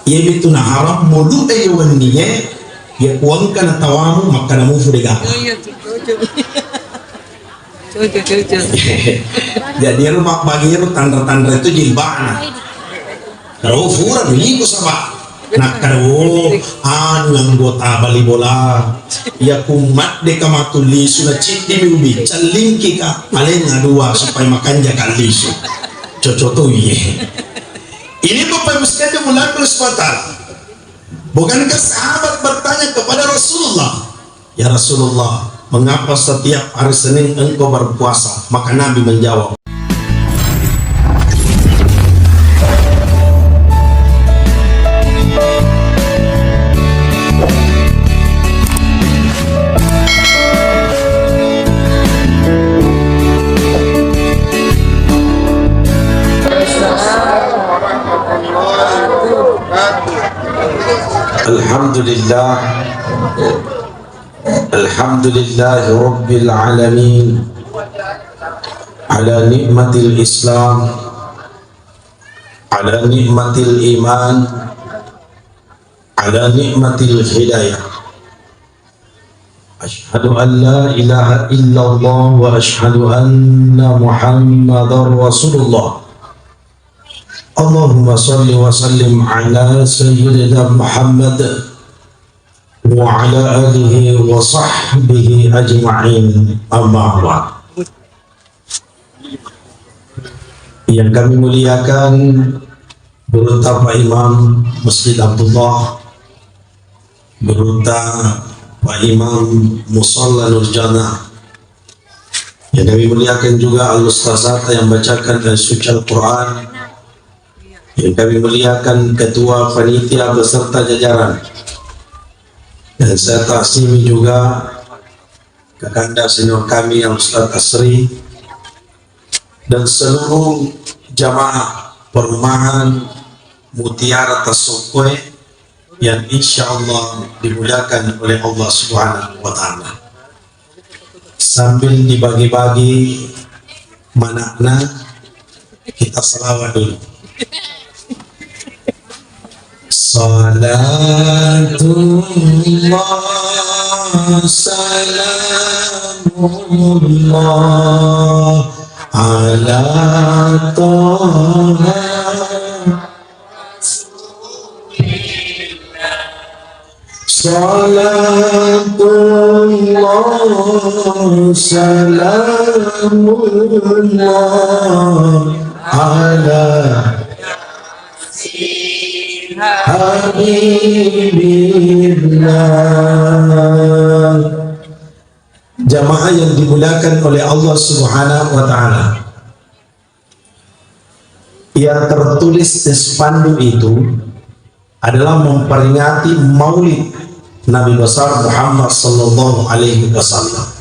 Ia itu na haram mulu ayewan niye ya kuang kana tawamu makana mu fudega. Jadi rumah baginya itu tanda-tanda itu jilbana. Kalau fura dulu ko sama. Nak karo anggota bali bola ya kumat de kamatuli sudah citi miubi calingki ka paling ngadua supaya makan jakan lisu cocok tuh ini Bapak Ibu sekalian mulai bersepakat. Bukankah sahabat bertanya kepada Rasulullah, ya Rasulullah, mengapa setiap hari Senin engkau berpuasa? Maka Nabi menjawab, Alhamdulillah, Alhamdulillah Rabbil Alamin ala nikmatil Islam, ala nikmatil iman, ala nikmatil hidayah. Ashhadu an la ilaha illallah wa ashhadu anna Muhammadar Rasulullah. Allahumma salli wa sallim ala sayyidina Muhammad wa ala alihi wa sahbihi ajma'in, amma ba'd. Yang kami muliakan beruta Pak Imam Masjid Abdullah, beruta Pak Imam Musalla Nurjana, yang kami muliakan juga al-ustazat yang bacakan dan suci Al-Quran, yang kami muliakan ketua panitia beserta jajaran, dan saya taksimi juga kakanda senior kami yang Ustaz Asri dan seluruh jamaah perumahan Mutiara Tasokwe yang insya Allah dimuliakan oleh Allah Subhanahu wa Ta'ala. Sambil dibagi-bagi manakna, kita salawat dulu. Salatullah salamullah ala Taha Salatullah salamullah ala Habibillah. Jamaah yang dimuliakan oleh Allah Subhanahu wa Ta'ala, yang tertulis di spanduk itu adalah memperingati Maulid Nabi besar Muhammad sallallahu alaihi wasallam.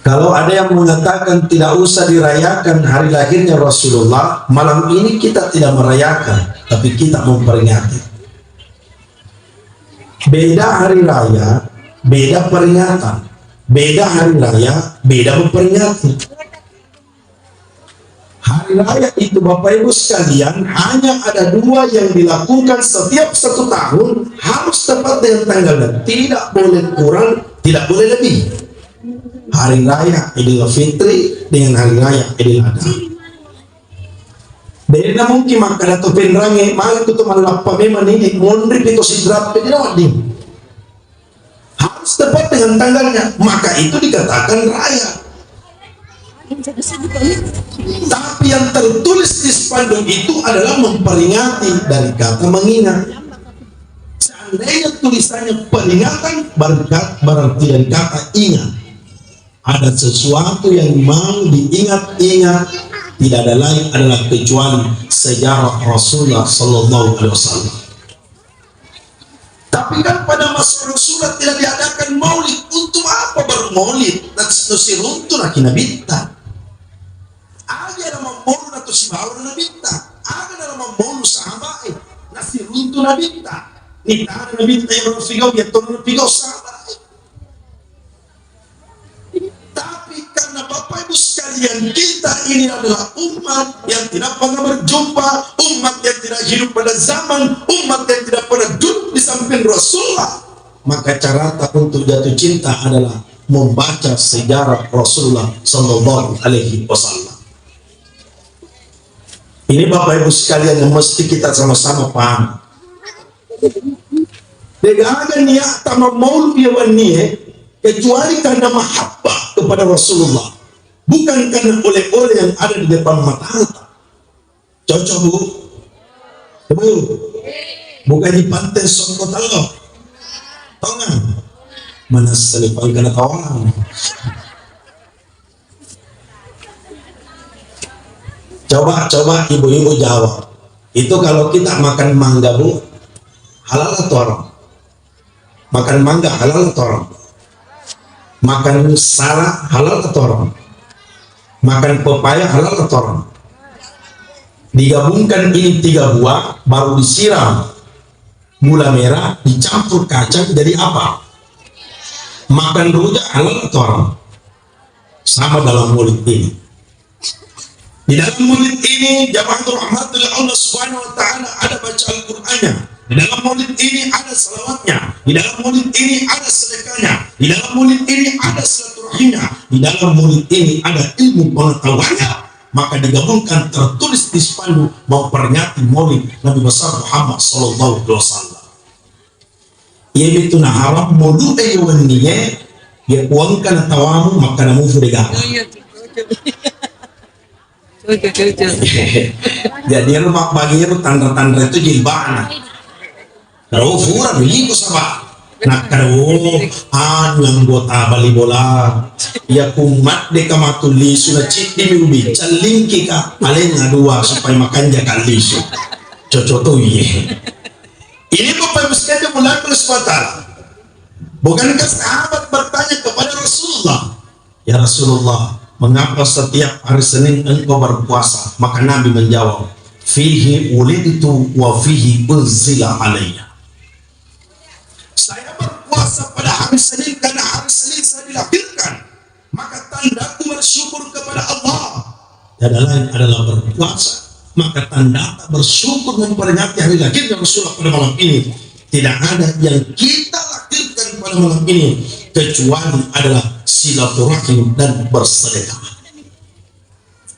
Kalau ada yang mengatakan tidak usah dirayakan hari lahirnya Rasulullah, malam ini kita tidak merayakan, tapi kita memperingati. Beda hari raya, beda peringatan. Beda hari raya, beda memperingati. Hari raya itu Bapak Ibu sekalian hanya ada dua yang dilakukan setiap 1 tahun, harus tepat dengan tanggalnya, tidak boleh kurang, tidak boleh lebih. Hari raya Idul Fitri dengan hari raya Idul Adha. Beda mungkin maka dato penrange malah itu malappa memang ini mondri itu sidrap tidak wading. Harus tepat dengan tanggalnya, maka itu dikatakan raya. Tapi yang tertulis di spanduk itu adalah memperingati dari kata mengingat. Seandainya tulisannya peringatan berarti dari kata ingat. Ada sesuatu yang mau diingat-ingat, tidak ada lain adalah kecuali sejarah Rasulullah sallallahu alaihi wasallam. Tapi kan pada masa Rasulullah tidak diadakan maulid. Untuk apa bermaulid? Nasiruntu laki nabita. Ada nama maulid atau sibawar nabita. Ada nama maulid sahabat. Nasiruntu nabita. Nita nabita yang berfigau ya turun figau sahabat. kalian kita ini adalah umat yang tidak pernah berjumpa, umat yang tidak hidup pada zaman, umat yang tidak pernah duduk di samping Rasulullah. Maka cara tak untuk jatuh cinta adalah membaca sejarah Rasulullah Sallallahu Alaihi Wasallam. Ini Bapak Ibu sekalian yang mesti kita sama-sama paham. Begaga niat sama maulud yawaniyah kecuali karena mahabbah kepada Rasulullah, bukan karena oleh-oleh yang ada di depan mata kita. Cocok Bu? Coba bukan di pantai Songkotalo, tahu nggak? Mana selipal kena kawan. Coba ibu-ibu jawab. Itu kalau kita makan mangga Bu, halal atau haram? Makan mangga halal atau haram? Makan salak halal atau haram? Makan pepaya halal atau haram? Digabungkan ini 3 buah, baru disiram gula merah, dicampur kacang, jadi apa? Makan rujak halal atau haram? Sama dalam mulut ini. Di dalam mulut ini jamaatul rahmatul Allah Subhanahu wa taala ada baca Al-Qur'annya. Di dalam mulut ini ada salawatnya, di dalam mulut ini ada sedekahnya, di dalam mulut ini ada silaturahimnya, di dalam mulut ini ada ilmu pengetahuannya. Maka digabungkan tertulis di spanduk memperingati maulid Nabi besar Muhammad sallallahu alaihi wasallam. Yaitu na haram maulud ayyawaniye ya kuangkan tawamu maka namu fudega. Jadi rumah bagi itu tanda-tanda itu jilbana. Kalau fura beli ko sama nak karo anggota bali bola ya kumat de kamatuli sudah cik di ubi calingki ka paling dua supaya makan jakan lisu cocok tuh ini Bapak Ibu sekalian mulai kesempatan. Bukankah sahabat bertanya kepada Rasulullah, ya Rasulullah, mengapa setiap hari Senin engkau berpuasa? Maka Nabi menjawab, fihi ulidu wa fihi unzila alayya. Saya berpuasa pada hari Senin karena hari Senin saya dilahirkan. Maka tandaku bersyukur kepada Allah. Tiada lain adalah berpuasa. Maka tanda bersyukur memperingati hari lahirnya Rasulullah pada malam ini. Tidak ada yang kita lahirkan pada malam ini kecuali adalah silaturahim dan bersedekah.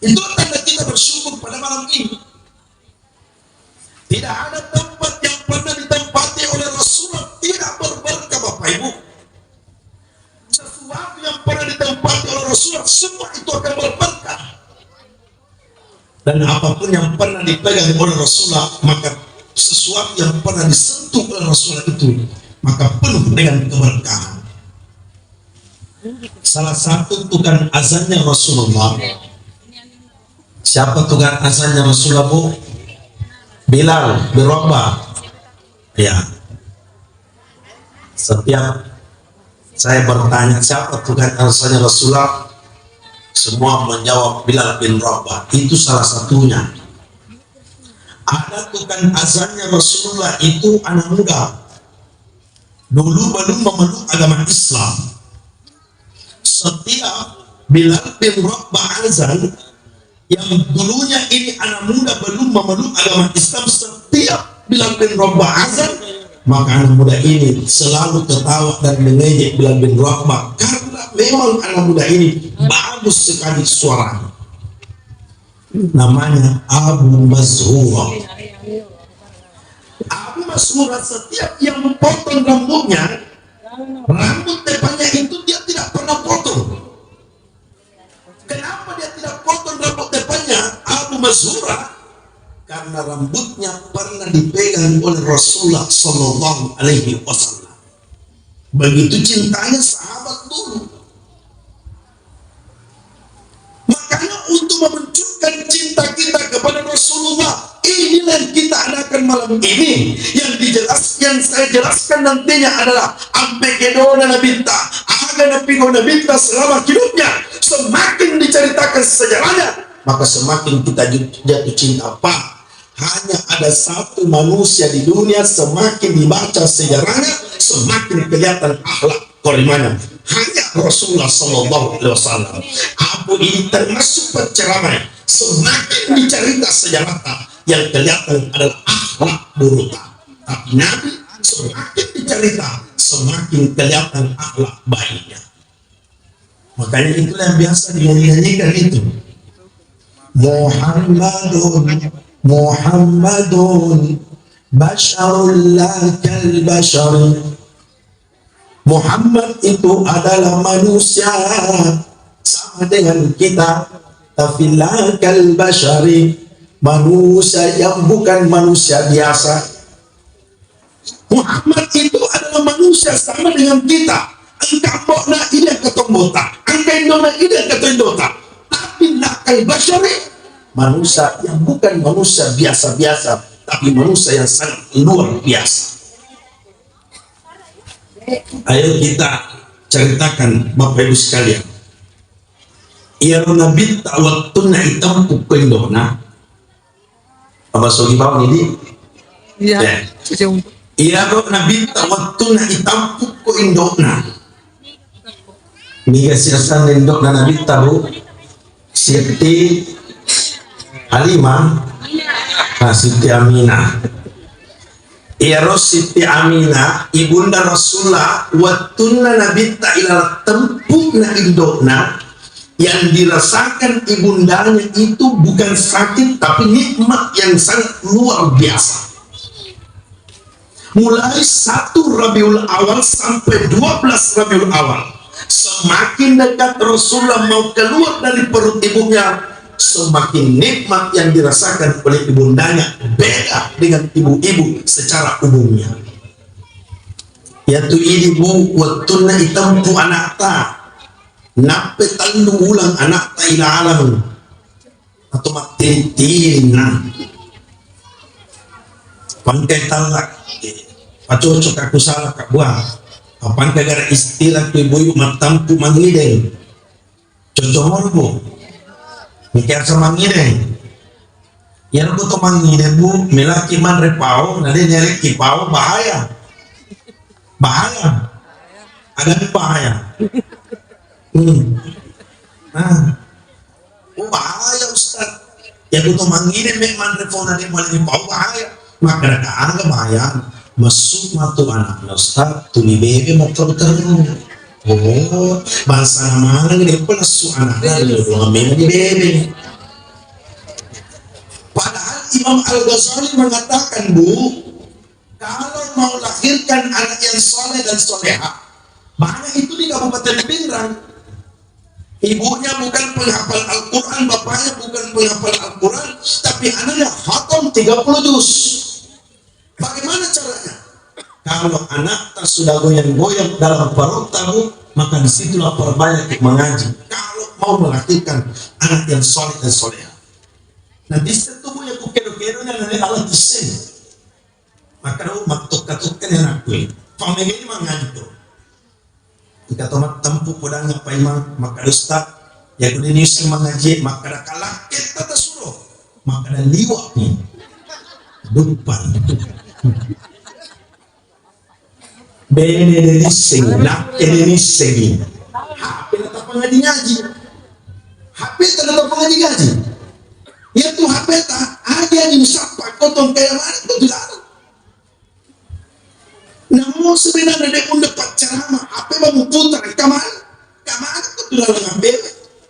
Itu tanda kita bersyukur pada malam ini. Tidak ada tempat yang pernah ditempati oleh Rasulullah tidak berberkah Bapak Ibu. Sesuatu yang pernah ditempati oleh Rasulullah semua itu akan berberkah. Dan apapun yang pernah dipegang oleh Rasulullah, maka sesuatu yang pernah disentuh oleh Rasulullah itu maka penuh dengan keberkahan. Salah satu tukang azannya Rasulullah. Siapa tukang azannya Rasulullah Bu? Bilal bin Rabah. Ya. Setiap saya bertanya siapa tukang azannya Rasulullah, semua menjawab Bilal bin Rabah. Itu salah satunya. Ada tukang azannya Rasulullah itu anak muda. Dulu belum memeluk agama Islam. Setiap Bilal bin Rabah azan, yang dulunya ini anak muda belum memeluk agama Islam, setiap Bilal bin Rabah azan, maka anak muda ini selalu ketawa dan mengejek Bilal bin Rabah karena memang anak muda ini bagus sekali suaranya. Namanya Abu Mazhura. Abu Mazhura setiap yang memotong rambutnya, rambut depannya itu dia tidak pernah potong. Kenapa dia tidak potong rambut depannya Abu Mazhura? Karena rambutnya pernah dipegang oleh Rasulullah Sallallahu Alaihi Wasallam. Begitu cintanya sahabat dulu. Makanya untuk memunculkan cinta kita kepada Rasulullah, inilah yang kita adakan malam ini. Yang saya jelaskan nantinya adalah Ampekedona Nabinta, Aga Napigona Nabinta selama hidupnya. Semakin diceritakan sejarahnya, maka semakin kita jatuh cinta. Pak, hanya ada satu manusia di dunia, semakin dibaca sejarahnya, semakin kelihatan akhlak korimanya hanya Rasulullah Sallallahu Alaihi Wasallam. Abu ini termasuk penceramah. Semakin dicerita sejarah yang kelihatan adalah akhlak buruk, tapi Nabi semakin dicerita semakin kelihatan akhlak baiknya. Makanya itulah yang biasa dinyanyikan itu. Muhammadun Basharul la kal bashar. Muhammad itu adalah manusia sama dengan kita, tapi la kal bashari, manusia yang bukan manusia biasa. Muhammad itu adalah manusia sama dengan kita. Engkau na ida ketombota, engkau na ida ketondota, tapi la kal bashari, manusia yang bukan manusia biasa-biasa, tapi manusia yang sangat luar biasa. Ayo kita ceritakan Bapak Ibu sekalian. Ia Nabi waktu na itam pukendona. Apa sogi bawa ini? Iya. Ia Nabi waktu na itam pukendona. Niga siasan indok na Nabi tahu Siti Halimah, Siti Aminah. Eros Siti Aminah, ibunda Rasulullah, watuna Nabi ta'ilal tempukna indokna, yang dirasakan ibundanya itu bukan sakit, tapi nikmat yang sangat luar biasa. Mulai 1 Rabiul Awal sampai 12 Rabiul Awal, semakin dekat Rasulullah mau keluar dari perut ibunya, semakin nikmat yang dirasakan oleh ibundanya beda dengan ibu-ibu secara umumnya. Yaitu ibu watuna itampu anakta nape tandu ulang anakta ila alam atau matintina pantai talak pacocok aku salah kak buah apaan kagara istilah tu ibu matampu mangideng cocok morbo mikir sama ngide, yang aku tuh mangide bu, melaki man repau, nanti nyari kipau bahaya, ada bahaya, bahaya Ustad, yang aku tuh mangide man repau nanti nyari kipau bahaya, maka ada bahaya, masuk matu anak Ustad, tuli bebe matu terus. Oh, bahasa nama ini penesu anaknya dulu memang bebe. Padahal Imam Al-Ghazali mengatakan bu, kalau mau lahirkan anak yang soleh dan soleha, mana itu di Kabupaten Pindrang. Ibunya bukan penghafal Al-Quran, bapaknya bukan penghafal Al-Quran, tapi anaknya khatam 30 juz. Bagaimana caranya? Kalau anak tak sudah goyang-goyang dalam perut tahu, maka disitulah perbanyak mengaji. Kalau mau melahirkan anak yang soleh dan soleha, nanti setubuhnya kukero-keronya nanti alat disin. Maka lu matuk-katukkan yang aku. Family ini mengaji tuh. Jika tomat tempuh podang apa imam, maka ustad yang udah nyusul mengaji, maka ada kalah kita tersuruh, maka ada liwat nih, depan. Bene sing nak ini sing HP tetap ngaji HP tetap ngaji ya tuh HP tak ada yang sapa kotong kayak mana tuh dilarang. Namun sebenarnya dia pun dapat ceramah HP mau putar kamar tuh dilarang HP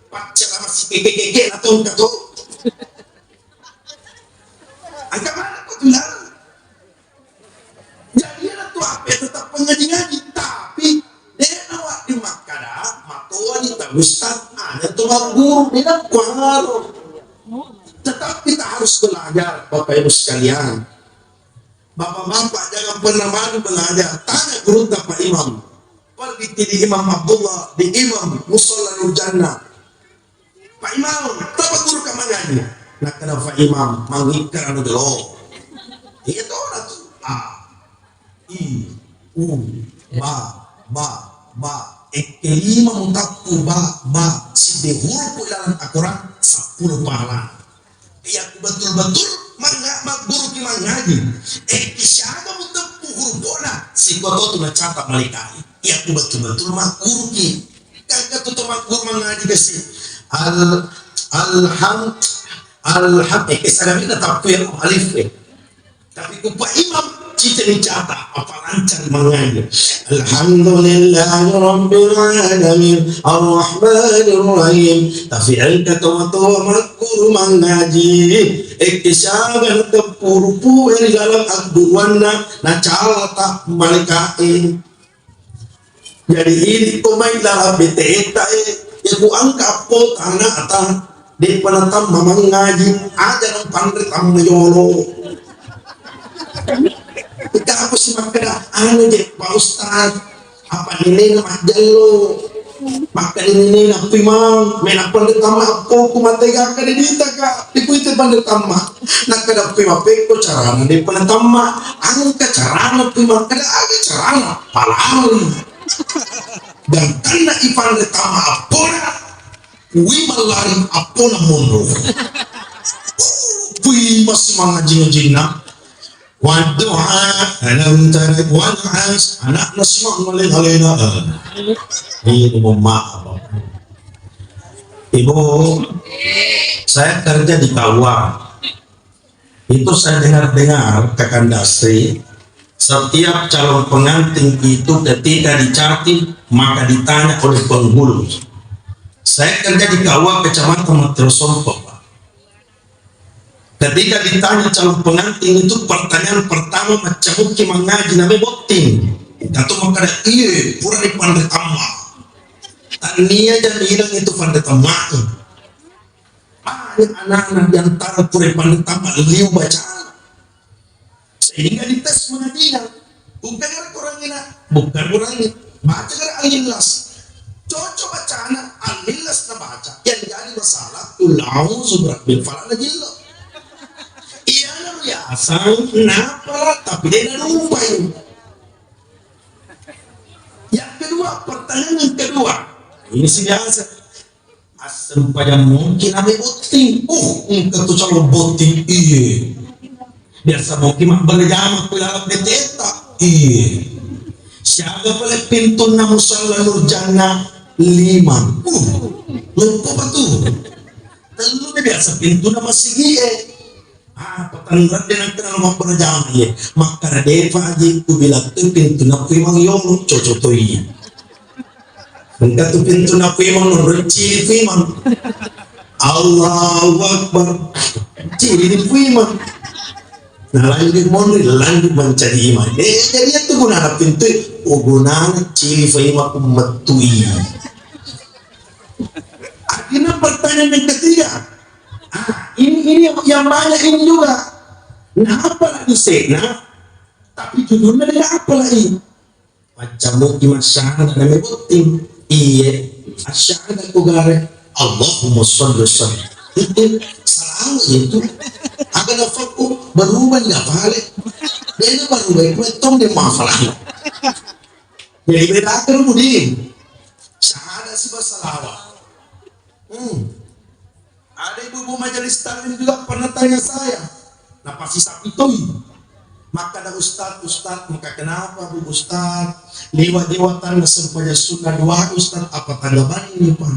pak ceramah si keke atau angka mana tuh dilarang. Jadi itu HP tetap ngaji-ngaji, tapi dia nawak di Makkada, matuan itu Ustaz, ada tuh guru, dia kuaro. Tetap kita harus belajar, Bapak Ibu sekalian. Bapak-bapak jangan pernah malu belajar. Tanya guru Pak Imam. Pergi di Imam Abdullah, di Imam Musola Nur Jannah. Pak Imam, apa guru kamangannya? Nah kenapa Imam mengikar anu delo? Itu orang tuh. I, U, ba, kelima mutaku ba, si huruf dalam Al-Quran 10 pahala. Ya betul-betul guru ki mengaji. Siapa mutaku purupona si koto tu na catat malaikat ya tu betul-betul makuru ki kagak tu makuru mengaji kasi alham kesadami na tapu yang alif tapi kupa imam cita dicatat apa lancar mengaji alhamdulillahi rabbil alamin arrahmanir rahim tapi kata makuru mengaji kesabaran kepuru di dalam aduanna na calata malaikat jadi ini kumai dalam BTETA ya ku angka po tanah atang di penatam mamang ngaji aja nang pandri tam mayolo kita apa sih makanya je Pak Ustad apa ini nama jalo maka ini nak pimang menak pandri tam apa ku matega ka di dita ka di kuite pandri tam nak kada pimang peko carana di penatam angka carana pimang kada aga carana palang dan karena ipan retama apona wimalari apona mondo kui masih mengaji na waduha alam tarik wanas anak nasma malin alena ini maaf ibu saya kerja di Kawa itu saya dengar Kakanda Sri setiap calon pengantin itu ketika dicatat maka ditanya oleh penghulu. Saya kerja di Kawa Kecamatan Matrosompo. Ketika ditanya calon pengantin itu pertanyaan pertama macam mungkin mengaji namanya boting. Atau maka iya pura di pandai tamma. Tania dan hilang itu pandai tamma. Banyak anak-anak yang antara pura di pandai tamma liu baca. Sehingga dites mengajinya bukan orang ini bukan orang ini baca al-ikhlas cocok baca anak al-ikhlas na baca yang jadi masalah ulau subrat bil falak najillo iya na biasa napa tapi dia lupa yang kedua pertanyaan yang kedua ini sih biasa asal pada mungkin ame boting ketu calon boting iya biasa mungkin mak berjamaah dalam BTETA iya siapa pala pintu na musalla nurjana 5 lupa apa tuh telu na biasa pintu na masigi patanggat din ang tinanong berjamaah iya maka na defa aja ku bilang tuh pintu na kuimang yung cocotoy hingga tuh pintu na kuimang nurci kuimang Allahu Akbar ciri di kuimang nah lanjut mondri lanjut mencari iman jadi itu guna pintu guna cili faima kumatui akhirnya pertanyaan yang ketiga ini yang banyak ini juga nah apa lagi sena tapi judulnya dari apa lagi macam mungkin masyarakat namanya boting iya asyarakat kugare Allahumma sholli sallim itu salam itu akan aku berubah nggak balik dia berubah itu tom dia masalah jadi beda kemudian ada si basalawa ada ibu-ibu majelis taklim juga pernah tanya saya nah pasti sapi toy maka ada ustad maka kenapa bu ustad lewat-lewatan sempaya sunnah dua ustad apa tanggapan ini pak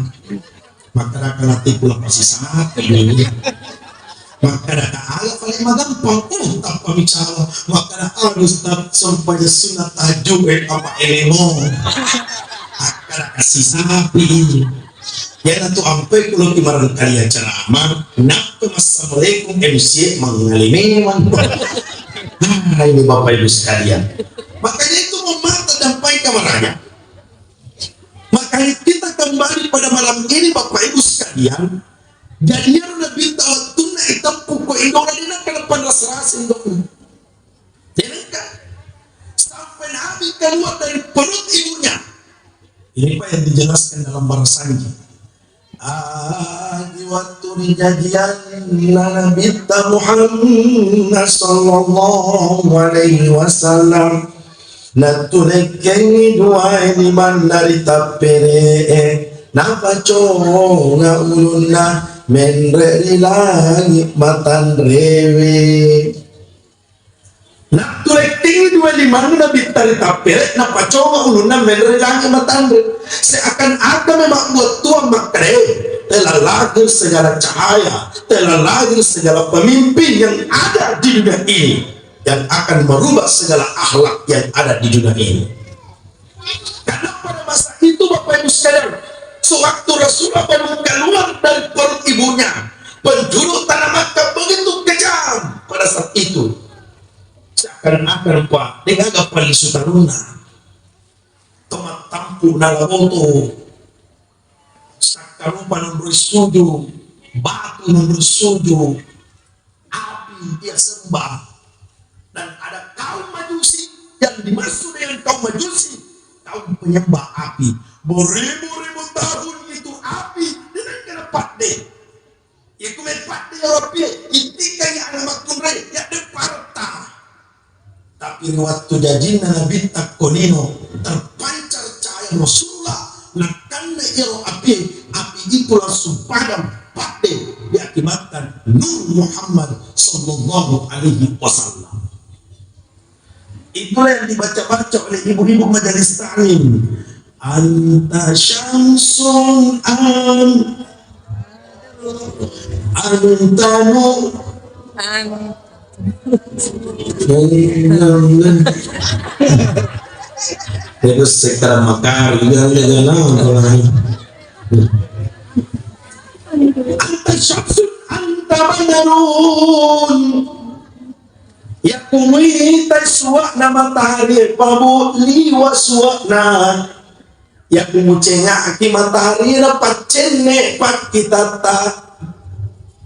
maka akan nanti pulang pasti sangat ini maka ada ala paling magampang tanpa bicara maka ada ustad sempaya sunnah tajuk apa elemo akan kasih sapi ya itu sampai kalau kemarin kalian ceramah nak assalamualaikum MC mengalami ini bapak ibu sekalian makanya itu memata dampai kamarnya makanya kita kembali pada malam ini bapak ibu sekalian jadinya lebih tahu tunai hitam pukul indora dina ke depan rasa-rasa indora jadi sampai Nabi keluar dari perut ibunya ini pak yang dijelaskan dalam bahasanya di waktu kejadian Nabi Muhammad sallallahu alaihi wasallam natulekeni dua ini mandari tapere napaco nga uluna menre langit matan rewe natulekeni dua lima na bitari tapere na paconga uluna menrelangi matandre seakan-akan memang buat tua makre telah lahir segala cahaya, telah lahir segala pemimpin yang ada di dunia ini yang akan merubah segala akhlak yang ada di dunia ini. Karena pada masa itu Bapak Ibu sekalian, sewaktu Rasulullah baru keluar dari perut ibunya, penduduk tanah Makkah begitu kejam pada saat itu. Seakan-akan Pak, dia agak paling sutaruna, tomat tampu nalaboto, sakarupa non bersetuju, batu non bersetuju, api dia sembah, dan ada kaum majusi yang dimaksud dengan kaum majusi, kaum penyembah api. Beribu-ribu tahun itu api dengan kena pakde. Iku pakde Eropa, itikanya anak makunre, ya departa. Tapi waktu jajina Nabi Takonino terpancar cahaya Rasulullah, nah karena iro api itu langsung padam pakde diakibatkan Nur Muhammad Sallallahu Alaihi Wasallam. Itulah yang dibaca-baca oleh ibu-ibu majelis ta'lim. Anta syamsun anta nur terus sekarang makar anta syamsun anta banarun ya kumita suwakna matahari pabu liwa suwakna ya kumucenga aki matahari na pacenne pak kita ta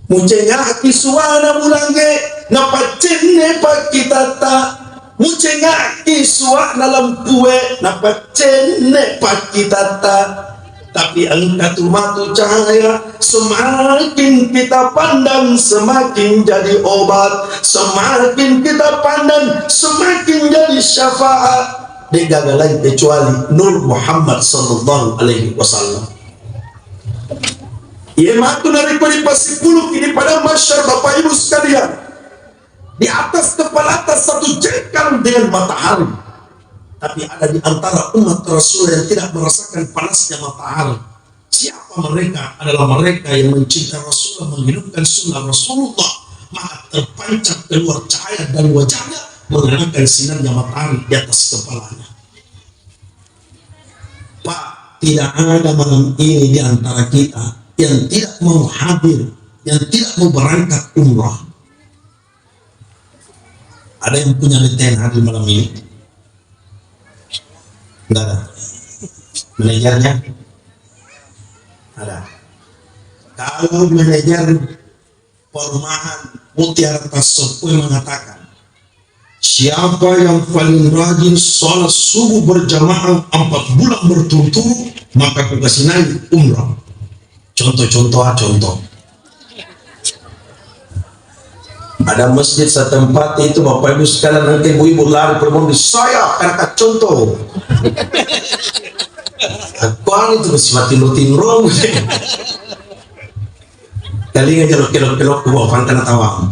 mucenga aki suwana bulange na pacenne pak kita ta mucenga aki suwana lampue na pacenne pak kita ta. Tapi engkau tumatu cahaya, semakin kita pandang semakin jadi obat, semakin kita pandang semakin jadi syafaat. Dia gagal lain kecuali Nur Muhammad Sallallahu Alaihi Wasallam. Ia matu dari peripasi puluh ini pada masyarakat Bapak Ibu sekalian. Di atas kepala atas satu jengkal dengan matahari. Tapi ada di antara umat Rasul yang tidak merasakan panasnya matahari. Siapa mereka? Adalah mereka yang mencintai Rasulullah, menghidupkan sunnah Rasulullah. Maka terpancar keluar cahaya dari wajahnya, mengenakan sinarnya matahari di atas kepalanya. Pak, tidak ada malam ini di antara kita yang tidak mau hadir, yang tidak mau berangkat umrah. Ada yang punya retain hadir malam ini? Enggak ada. Manajernya ada. Kalau manajer perumahan Mutiara Tasopui mengatakan, siapa yang paling rajin sholat subuh berjamaah 4 bulan berturut-turut, maka aku kasih naik umrah. Contoh. Ada masjid setempat itu Bapak Ibu sekalian, nanti ibu-ibu lari permohonan saya karena contoh. Akuan itu masih mati lutin rong. Kali aja kelok ke bawah karena tawa.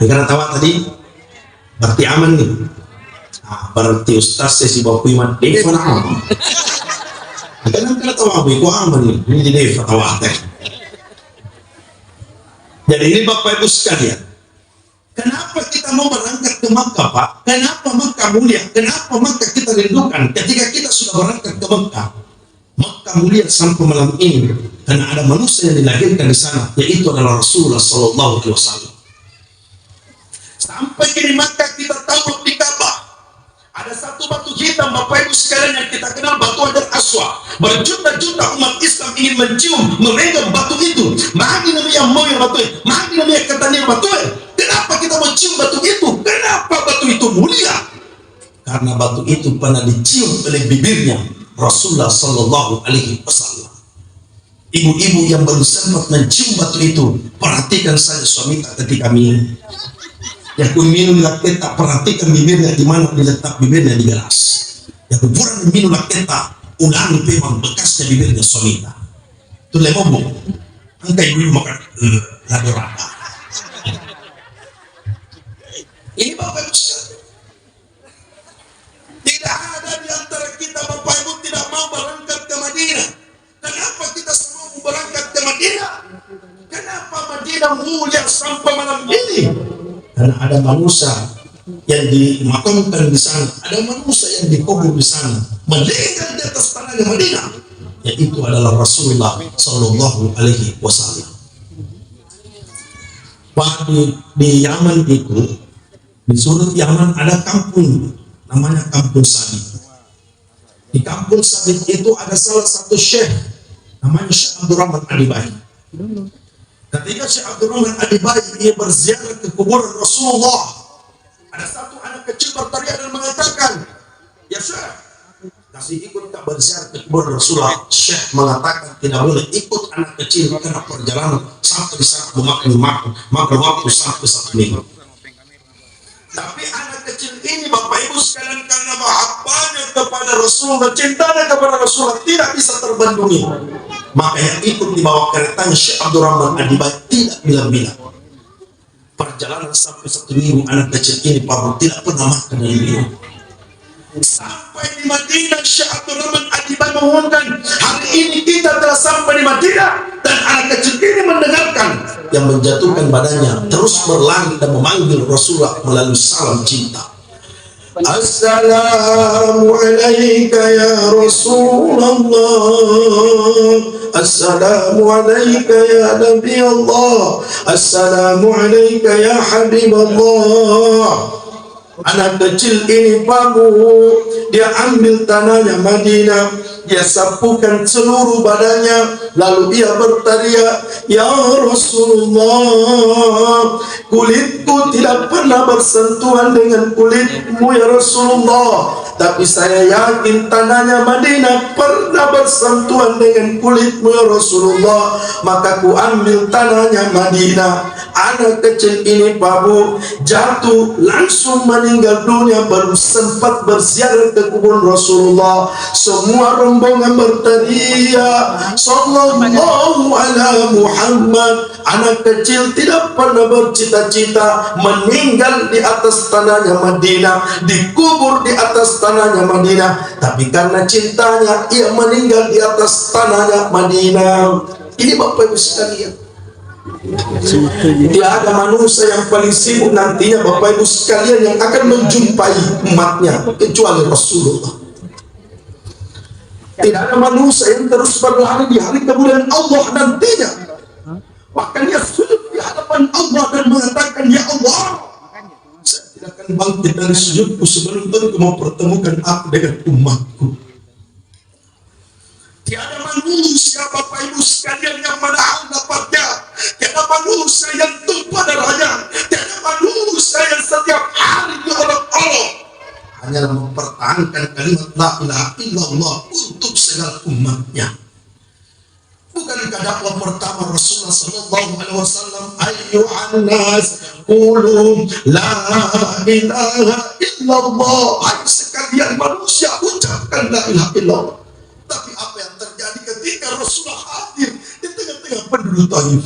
Karena tawa tadi berarti aman nih. Berarti ustaz sesi Bapak Iman Deva aman. Karena tawa aku aman nih. Ini Deva tawa teh. Jadi ini Bapak Ibu sekalian, kenapa kita mau berangkat ke Makkah, Pak? Kenapa Makkah mulia? Kenapa Makkah kita rindukan ketika kita sudah berangkat ke Makkah? Makkah mulia sampai malam ini karena ada manusia yang dilahirkan di sana, yaitu adalah Rasulullah Sallallahu Alaihi Wasallam. Sampai di Makkah kita tahu di Ka'bah ada satu batu hitam, Bapak Ibu sekalian, yang kita kenal batu Hajar Aswad. Berjuta-juta umat Islam ingin mencium, memegang batu itu. Magi namanya mau yang batu, magi namanya katanya batu. Kenapa kita mencium batu itu? Kenapa batu itu mulia? Karena batu itu pernah dicium oleh bibirnya Rasulullah Sallallahu Alaihi Wasallam. Ibu-ibu yang baru sempat mencium batu itu, perhatikan saja suami ketika minum. Ya kun minum laketa, perhatikan bibirnya di mana diletak bibirnya di gelas. Ya kuburan minum laketa, ulangi memang bekasnya bibirnya suami. Itu lemobok. Angkai ibu makan lado rata. Ini Bapak Ibu sekalian. ini. Karena ada manusia yang dimakamkan di sana, ada manusia yang dikubur di sana, meninggal di atas tanahnya Madinah, yaitu adalah Rasulullah Sallallahu Alaihi Wasallam. Di Yaman itu, di Surut Yaman ada kampung namanya Kampung Sabit. Di Kampung Sabit itu ada salah satu syekh namanya Syekh Abdurrahman Adibai. Ketika Syekh Abdurrahman Adibai ia berziarah ke kuburan Rasulullah, ada satu anak kecil berteriak dan mengatakan, "Ya Syekh, kasih ikut tak berziarah ke kuburan Rasulullah." Syekh mengatakan tidak boleh ikut anak kecil karena perjalanan sampai di sana memakan waktu sampai 1 minggu. Tapi anak kecil ini, Bapak Ibu sekalian, karena mahabbahnya kepada Rasulullah, cintanya kepada Rasulullah tidak bisa terbendungi, maka yang ikut di bawah keretanya Syekh Abdurrahman Adibai tidak bilang-bilang. Perjalanan sampai 1 minggu anak kecil ini Pak tidak pernah makan dan minum. Sampai di Madinah, Syekh Abdurrahman Adibai mengumumkan, hari ini kita telah sampai di Madinah, dan anak kecil ini mendengarkan, yang menjatuhkan badannya terus berlari dan memanggil Rasulullah melalui salam cinta. Assalamu alayka ya Rasulullah, assalamu alayka ya Nabi Allah, assalamu alayka ya Habib Allah. Anak kecil ini babu, dia ambil tanahnya Madinah, dia sapukan seluruh badannya, lalu ia berteriak, "Ya Rasulullah, kulitku tidak pernah bersentuhan dengan kulitmu ya Rasulullah, tapi saya yakin tanahnya Madinah pernah bersentuhan dengan kulitmu ya Rasulullah, maka ku ambil tanahnya Madinah." Anak kecil ini babu jatuh langsung meninggal dunia, baru sempat berziarah ke kubur Rasulullah. Semua rombongan berteriak, "Sallallahu ala Muhammad." Anak kecil tidak pernah bercita-cita meninggal di atas tanahnya Madinah, dikubur di atas tanahnya Madinah, tapi karena cintanya ia meninggal di atas tanahnya Madinah. Ini Bapak Ibu sekalian, tidak ada manusia yang paling sibuk nantinya Bapak Ibu sekalian yang akan menjumpai umatnya kecuali Rasulullah. Tidak ada manusia yang terus berlari di hari kemuliaan Allah nantinya. Bahkan dia sujud di hadapan Allah dan mengatakan, "Ya Allah, saya tidak akan bangkit dari sujudku sebelum engkau mempertemukan aku dengan umatku." Tiada manusia Bapak Ibu sekalian yang menahan dapatnya, tiada manusia yang tumpah darahnya, tiada manusia yang setiap hari diolok-olok, hanya mempertahankan kalimat la ilaha illallah untuk segala umatnya. Bukankah dakwah pertama Rasulullah sallallahu alaihi wasallam, "Ayyuhan nas qulu la ilaha illallah." Hai sekalian manusia, ucapkan la ilaha illallah. Tapi apa yang terjadi ketika Rasulullah hadir di tengah-tengah penduduk Taif?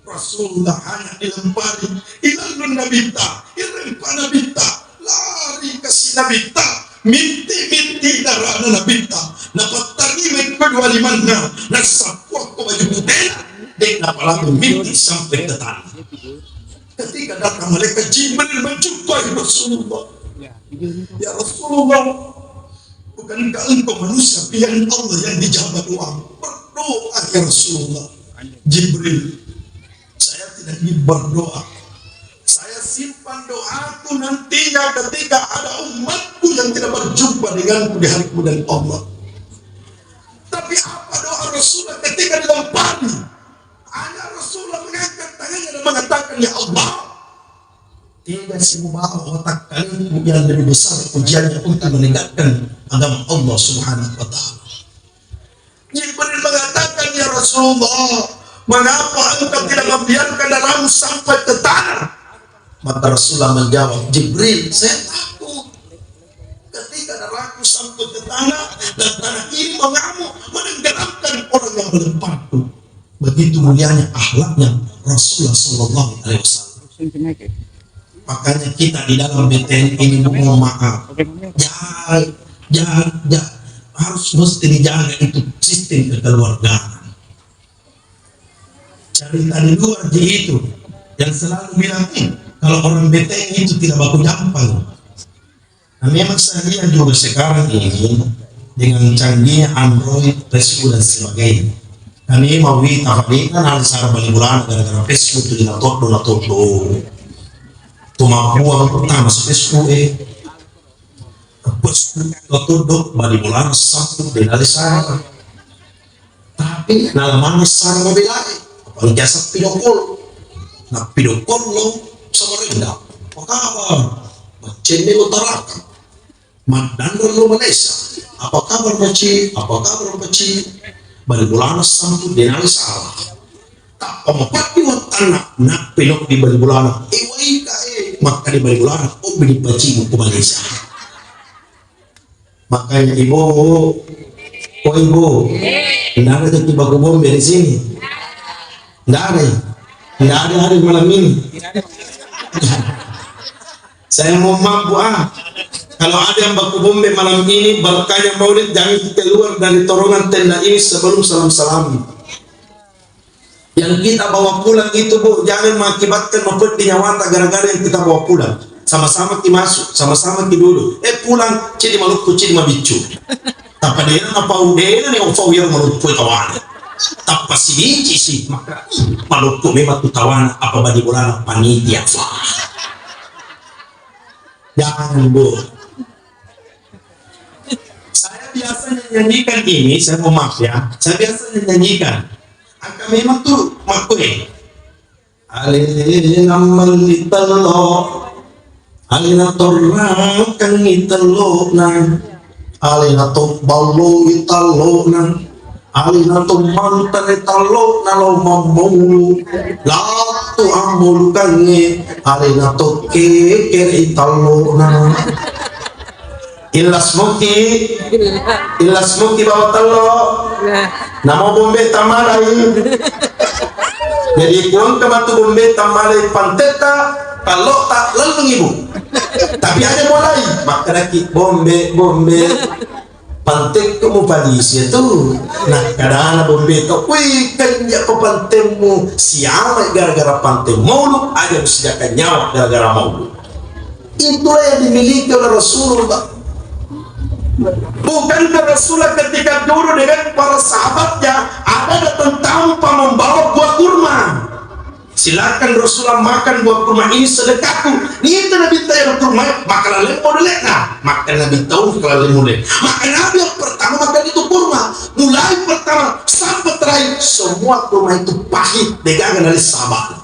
Rasulullah hanya dilempari, "Ilalun nabita, irempa nabita," lari ke si nabita, minti darah nabita, dapat terima kedua limannya, nasapuk ke baju putih, dan apalagi minti sampai ke tanah. Ketika datang malaikat Jibril menjumpai Rasulullah, "Ya Rasulullah, bukankah engkau manusia pilihan Allah yang dijawab doa? Berdoa ya Rasulullah." Jibril, "Saya tidak ingin berdoa. Saya simpan doaku nantinya ketika ada umatku yang tidak berjumpa denganku di hari kemudian Allah." Tapi apa doa Rasulullah ketika dilempari? Hanya Rasulullah mengangkat tangannya dan mengatakan, "Ya Allah, tidak semua otak kalian yang lebih besar ujiannya untuk menegakkan agama Allah Subhanahu wa Ta'ala." Jibril mengatakan, "Ya Rasulullah, mengapa engkau tidak membiarkan darahmu sampai ke tanah?" Maka Rasulullah menjawab, "Jibril, saya takut ketika darahku sampai ke tanah dan tanah ini mengamuk menenggelamkan orang yang melemparku." Begitu mulianya akhlaknya Rasulullah Sallallahu Alaihi Wasallam. Makanya kita di dalam BTN ini mohon maaf, harus mesti dijaga itu sistem kekeluargaan. Cerita di luar itu yang selalu bilang kalau orang BTN itu tidak baku gampang. Nah, memang saya lihat juga sekarang ini dengan canggihnya Android, Facebook dan sebagainya. Kami mau tafadina hal sara bali bulan gara-gara Facebook itu dinatot. Tumakuang pertama sa Facebook Facebook bali bulan sampu dinali sara. Tapi nalaman sara mabilay. Apalagi sa pinokol. Na pinokol lo sa Marinda. Pakabar. Macene lo taraka. Madandon lo Malaysia. Apa kabar Maci? Apa kabar Maci? Bali bulan sampu dinali sara. Tak pamapati wa tanak na pinok di bali bulan. Iwai ka maka di bali bulan o binipaci mo po Malaysia. Makanya ibu, tidak ada yang tiba ke bom dari sini. Tidak ada hari malam ini. Saya mau mampu kalau ada yang baku bombe malam ini, berkanya maulid jangan keluar dari torongan tenda ini sebelum salam-salam. Yang kita bawa pulang itu Bu, jangan mengakibatkan mempeti nyawa gara-gara yang kita bawa pulang. Sama-sama ki masuk, sama-sama ki duduk. Pulang cedi Maluku cedi mabicu. Tapi dia apa udah nih ofau yang Maluku tawana. Tapi sih maka Maluku memang tu tawana apa badi bulan panitia. Jangan Bu. Saya biasanya nyanyikan ini, saya mau maaf ya. Saya biasanya nyanyikan. Angka memang tuh makwe. Alinamal litalo. Alina torang kang italo nang alina to balo italo nang alina to mantan italo nalo mamulu latu amulu kange alina to keker italo nang ilas muki bawa talo namo bombe tamalai jadi kuang kematu bombe tamalai panteta kalau tak lalu ibu tapi ada mulai maka lagi bombe pantek kamu padisi itu nah kadang bombe itu wih kan ya pantemu siapa gara-gara pantemu maulu ada disediakan nyawa gara-gara maulu itulah yang dimiliki oleh Rasulullah. Bukan Rasulullah ketika dulu dengan para sahabatnya ada datang tanpa membawa buah kurma. Silakan Rasulullah makan buah kurma ini sedekahku. Ini Nabi tahu kurma maka lalu modalnya maka Nabi tahu kalau mulai maka Nabi yang pertama makan itu kurma mulai pertama sampai terakhir semua kurma itu pahit dagangan dari sahabat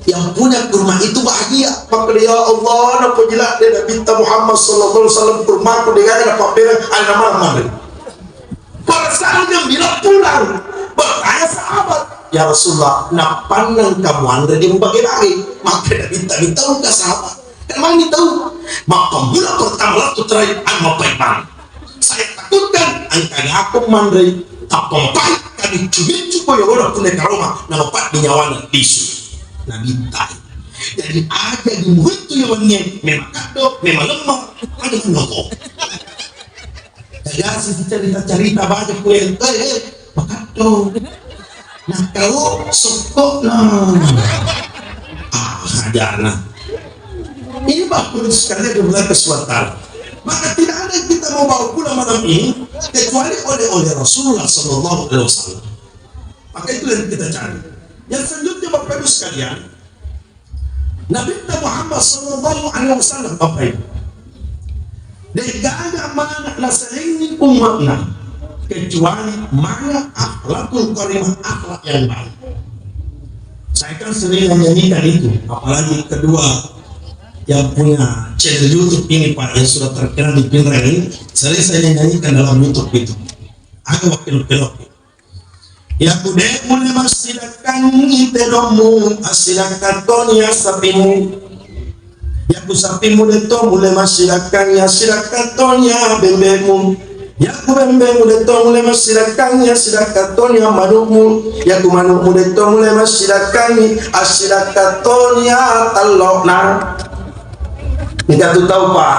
yang punya kurma itu bahagia maka ya Allah napa jelas dia Nabi Muhammad sallallahu alaihi wasallam kurma ku dagangan apa perang ada mana para sahabat yang bilang pulang bertanya sahabat ya Rasulullah, nak pandang kamu anda dia membagi-bagi maka Nabi tahu ke sahabat kan mana tahu maka mula pertama waktu terakhir anda baik-baik saya takutkan angkanya aku mandri tak pempai kami cumi-cumi yang orang punya karoma nama pak di nyawana bisu Nabi tahu jadi ada di mulut itu yang memang kado memang lemah ada menokok jadi cerita-cerita banyak kuliah makado nah kalau sokok jangan ini bagus sekali berbuat kesuatan maka tidak ada yang kita mau bawa pulang malam ini kecuali oleh Rasulullah sallallahu alaihi wasallam maka itu yang kita cari yang selanjutnya Bapak Ibu sekalian Nabi Muhammad sallallahu alaihi wasallam Bapak Ibu dan gak ada mana nasahin umatnya kecuali mana akhlakul karimah akhlak yang baik. Saya kan sering menyanyikan itu, apalagi kedua yang punya channel YouTube ini Pak yang sudah terkenal di Pinrang ini, sering saya nyanyikan dalam YouTube itu. Ada wakil-wakil. Ya kude mulai masilakan iteromu asilakatonya sapimu. Ya ku sapimu deto mulai masilakan ya silakatonya bembemu. Ya ku bembe mudeto mulai masyarakannya sirakatonya manukmu ya ku manuk mudeto mulai masyarakani asirakatonya talokna kita tuh tahu Pak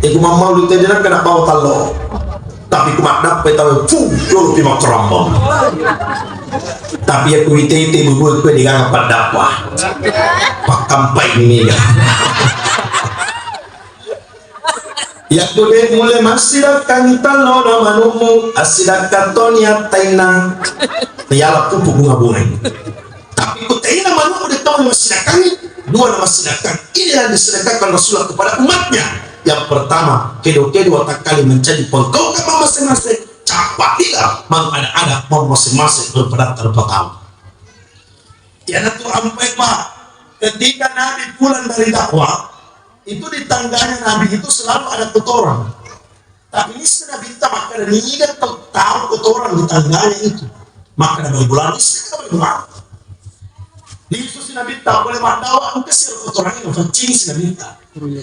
iku mau lu tejana kena bawa talok tapi ku mak dapat tahu fuh lu lima kerambang Tapi aku ite bubur ku digagap dakwah. Pakampai ini ya. Ya kude mulai masirakan talona manumu asirakan tonia taina tiala pupu bunga-bunga. Tapi ku taina manumu de tahu masirakan dua nama sedekah ini yang disedekahkan Rasulullah kepada umatnya. Yang pertama, kedo-kedo otak kali menjadi pengkau kapal masing-masing. Capailah mengada-ada mau masing-masing berpedat terpotong. Tiada tuh sampai Pak, ketika Nabi pulang dari dakwah, itu di tangganya Nabi itu selalu ada kotoran. Tapi ini sudah minta maka dan ini tahu kotoran di tangganya itu. Maka dari bulan ini sudah berbulan. Lisu si Nabi tak boleh mandawa aku kasih kotoran ini fancing si Nabi tak.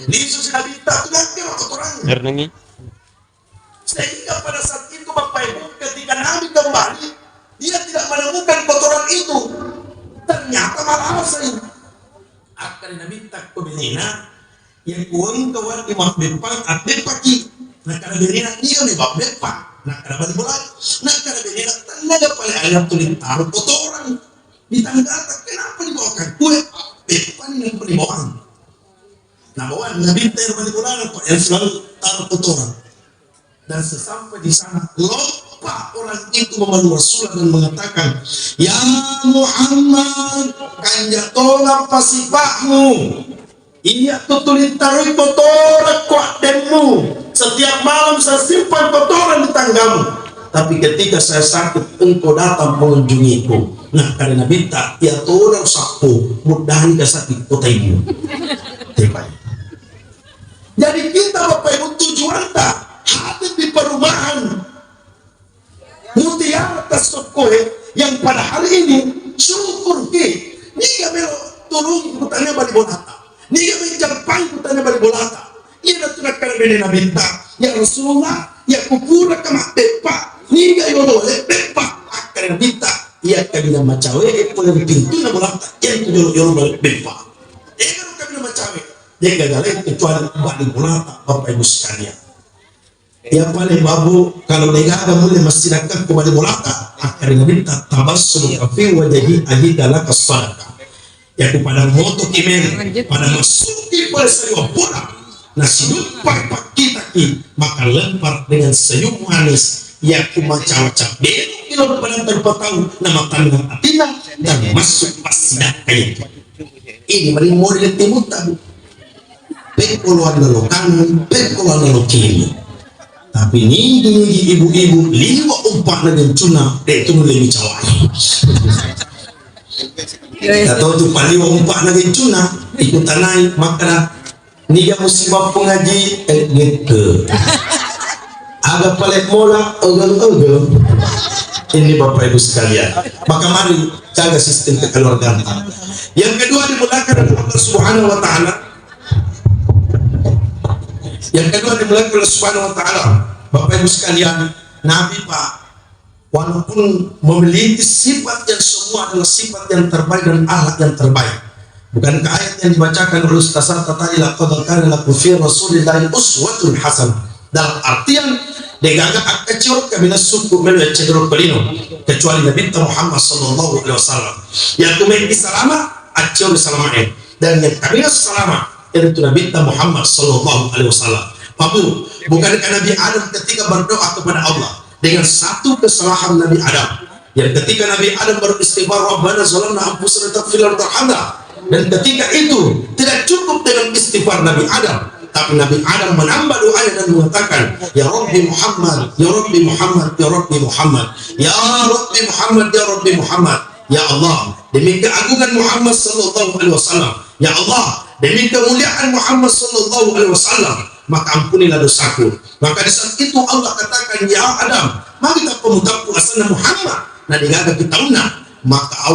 Lisu si Nabi tak tu nanti kotorannya. Sehingga pada saat itu Bapak Ibu ketika Nabi kembali dia tidak menemukan kotoran itu. Ternyata malah saya akan Nabi tak kebenina yang kuing kawan di mak bepang atlet pagi nak kada benina dia ni bab bepang nak kada balik bola nak kada benina tanda paling ayam tulis taruh kotoran di tangga kenapa dibawakan kue bepang yang dibawakan nah bawa Nabi ter balik bola yang selalu taruh kotoran dan sesampai di sana lupa orang itu memeluk Rasulullah dan mengatakan ya Muhammad kanjak tolak pasipakmu. Iya tutulit taruh kotoran kuat demu. Setiap malam saya simpan kotoran di tanggamu. Tapi ketika saya sakit, engkau datang mengunjungiku. Nah, karena minta, ya tolong sapu, mudahan kesakit kotaimu. Jadi kita Bapak Ibu tujuan tak hadir di perumahan Mutiara Tasokoe yang pada hari ini syukur ke. Niga melo tolong kutanya balik bonata. Niga menjampai kutanya balik bolata. Ia datang kalau benda Nabi tak. Ya Rasulullah, ya kupura kama bepa. Niga yolole bepa. Akan Nabi tak. Ia kabina macawe. Pula pintu na bolata. Yang tu yolo balik bepa. Ia kan kabina macawe. Dia gagal kecuali balik bolata. Bapak Ibu sekalian. Yang paling babu kalau negara mulai masyarakat kembali bolata. Akan Nabi tak tabassum fi wajhi ahidala kasadaka. Ya kepada moto kimen pada masuki pada sebuah bola nasi lupa kita maka lempar dengan senyum manis ya kumacawacap belok pada terpotong nama tandang atina dan masuk pasidak kayak ini mari model timutan pekoluan lolokan pekoluan lolokini tapi ini ibu-ibu liwa umpak dengan cuna itu lebih cawai atau tu paling umpak lagi cuna ikutan naik maka niga musibah pengaji gitu agak paling mola agak ini Bapak Ibu sekalian maka mari jaga sistem kekeluargaan yang kedua dimulakan oleh Allah Subhanahu Wa Taala oleh Subhanahu Wa Taala Bapak Ibu sekalian Nabi Pak walaupun memiliki sifat yang semua adalah sifat yang terbaik dan akhlak yang terbaik. Bukankah ayat yang dibacakan oleh Ustaz tadi laqad kana lakum fi Rasulillahi uswatun hasanah. Dalam artian degaga akacur kabina suku melu cenderung pelino kecuali Nabi Muhammad sallallahu alaihi wasallam. Yang tumai salama acur salamain dan yang kabina salama itu Nabi Muhammad sallallahu alaihi wasallam. Babu, bukankah Nabi Adam ketika berdoa kepada Allah dengan satu kesalahan Nabi Adam yang ketika Nabi Adam beristighfar Rabbana zalamna anfusana taghfir lana tarhamna dan ketika itu tidak cukup dengan istighfar Nabi Adam tapi Nabi Adam menambah doanya dan mengatakan ya Rabbi Muhammad ya Rabbi Muhammad ya Rabbi Muhammad ya Rabbi Muhammad ya Rabbi Muhammad ya Allah demi keagungan Muhammad sallallahu alaihi wasallam ya Allah demi kemuliaan Muhammad sallallahu alaihi wasallam maka ampunilah dosaku. Maka di saat itu Allah katakan ya Adam mari kita pemutaku asana Muhammad nah digaga kita una maka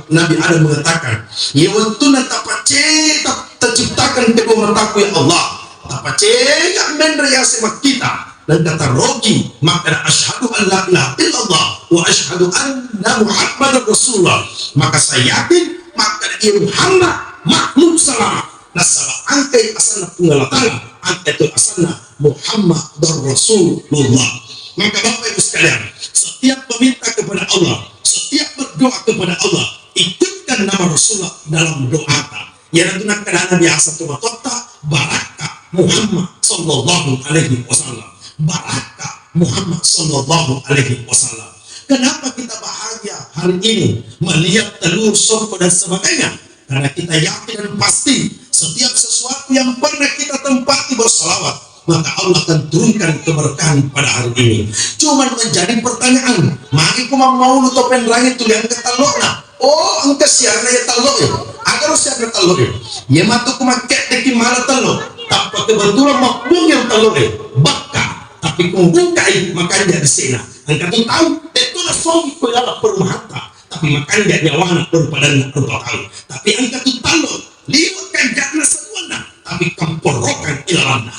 Nabi Adam mengatakan ya wantuna tapace terciptakan kedua mataku ya Allah tapace yang meneriasi kita dan kata rogi maka asyhadu an la ilaha illallah wa asyhadu anna Muhammadar Rasulullah maka saya yakin maka dia Muhammad makhluk salam nasaba angkai asana penggalatan angkai asana Muhammad dan Rasulullah. Maka Bapak Ibu sekalian, setiap meminta kepada Allah, setiap berdoa kepada Allah, ikutkan nama Rasulullah dalam doa. Ya nak kadang biasa tu kota barakah Muhammad sallallahu alaihi wasallam. Barakah Muhammad sallallahu alaihi wasallam. Kenapa kita bahagia hari ini melihat telur, sorko dan sebagainya? Karena kita yakin dan pasti setiap sesuatu yang pernah kita tempati berselawat, maka Allah akan turunkan keberkahan pada hari ini. Cuman menjadi pertanyaan, mari kuma mau topen langit tu yang ketalokna. Oh, engkau siarna ya talok ya. Agar siarna talok ya. Ya matu kuma ket deki malah talok. Tanpa kebetulan makbung yang talok ya. Baka, tapi kumbukai makanya di sana. Engkau tahu, itu lah suami ko yala permata. Tapi makanya nyawana daripada engkau tahu. Tapi engkau talok, liwat kanjana semuanya. Tapi kamporokan ilalana.